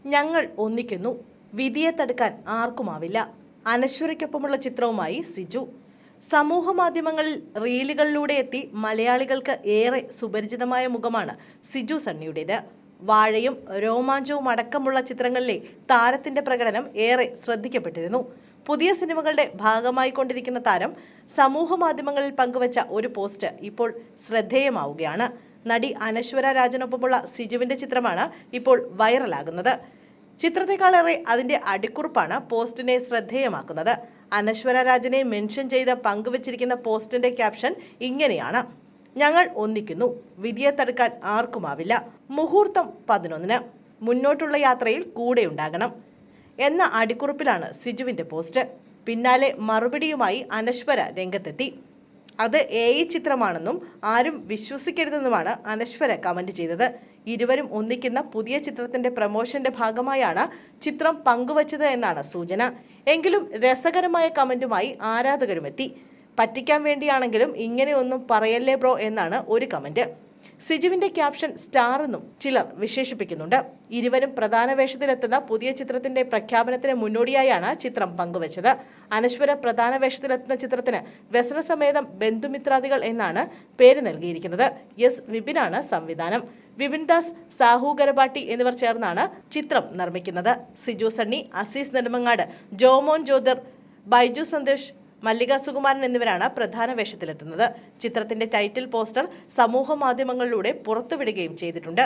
ഞങ്ങൾ ഒന്നിക്കുന്നു. വിധിയെ തടുക്കാൻ ആർക്കുമാവില്ല. അനശ്വരയ്ക്കൊപ്പമുള്ള ചിത്രവുമായി സിജു. സമൂഹ മാധ്യമങ്ങളിൽ റീലുകളിലൂടെ എത്തി മലയാളികൾക്ക് ഏറെ സുപരിചിതമായ മുഖമാണ് സിജു സണ്ണിയുടേത്. വാഴയും രോമാഞ്ചവും അടക്കമുള്ള ചിത്രങ്ങളിലെ താരത്തിന്റെ പ്രകടനം ഏറെ ശ്രദ്ധിക്കപ്പെട്ടിരുന്നു. പുതിയ സിനിമകളുടെ ഭാഗമായി കൊണ്ടിരിക്കുന്ന താരം സമൂഹ മാധ്യമങ്ങളിൽ പങ്കുവച്ച ഒരു പോസ്റ്റ് ഇപ്പോൾ ശ്രദ്ധേയമാവുകയാണ്. നടി അനശ്വര രാജനൊപ്പമുള്ള സിജുവിന്റെ ചിത്രമാണ് ഇപ്പോൾ വൈറലാകുന്നത്. ചിത്രത്തെക്കാളേറെ അതിന്റെ അടിക്കുറിപ്പാണ് പോസ്റ്റിനെ ശ്രദ്ധേയമാക്കുന്നത്. അനശ്വര രാജനെ മെൻഷൻ ചെയ്ത് പങ്കുവച്ചിരിക്കുന്ന പോസ്റ്റിന്റെ ക്യാപ്ഷൻ ഇങ്ങനെയാണ്: ഞങ്ങൾ ഒന്നിക്കുന്നു, വിധിയെ തടുക്കാൻ ആർക്കുമാവില്ല. മുഹൂർത്തം 11-ന്, മുന്നോട്ടുള്ള യാത്രയിൽ കൂടെയുണ്ടാകണം എന്ന അടിക്കുറിപ്പിലാണ് സിജുവിന്റെ പോസ്റ്റ്. പിന്നാലെ മറുപടിയുമായി അനശ്വര രംഗത്തെത്തി. അത് AI ചിത്രമാണെന്നും ആരും വിശ്വസിക്കരുതെന്നുമാണ് അനശ്വര കമന്റ് ചെയ്തത്. ഇരുവരും ഒന്നിക്കുന്ന പുതിയ ചിത്രത്തിന്റെ പ്രമോഷന്റെ ഭാഗമായാണ് ചിത്രം പങ്കുവച്ചത് എന്നാണ് സൂചന. എങ്കിലും രസകരമായ കമന്റുമായി ആരാധകരുമെത്തി. പറ്റിക്കാൻ വേണ്ടിയാണെങ്കിലും ഇങ്ങനെയൊന്നും പറയല്ലേ ബ്രോ എന്നാണ് ഒരു കമന്റ്. സിജുവിന്റെ ക്യാപ്ഷൻ സ്റ്റാർ എന്നും ചിലർ വിശേഷിപ്പിക്കുന്നുണ്ട്. ഇരുവരും പ്രധാന വേഷത്തിലെത്തുന്ന പുതിയ ചിത്രത്തിന്റെ പ്രഖ്യാപനത്തിന് മുന്നോടിയായാണ് ചിത്രം പങ്കുവച്ചത്. അനശ്വര പ്രധാന വേഷത്തിലെത്തുന്ന ചിത്രത്തിന് വ്യസനസമേതം ബന്ധുമിത്രാദികൾ എന്നാണ് പേര് നൽകിയിരിക്കുന്നത്. എസ് വിപിനാണ് സംവിധാനം. വിപിൻ ദാസ്, സാഹു ഗരബാട്ടി എന്നിവർ ചേർന്നാണ് ചിത്രം നിർമ്മിക്കുന്നത്. സിജു സണ്ണി, അസീസ് നെടുമങ്ങാട്, ജോമോൻ ജ്യോതിർ, ബൈജു സന്തോഷ്, മല്ലിക സുകുമാരൻ എന്നിവരാണ് പ്രധാന വേഷത്തിലെത്തുന്നത്. ചിത്രത്തിന്റെ ടൈറ്റിൽ പോസ്റ്റർ സമൂഹ മാധ്യമങ്ങളിലൂടെ പുറത്തുവിടുകയും ചെയ്തിട്ടുണ്ട്.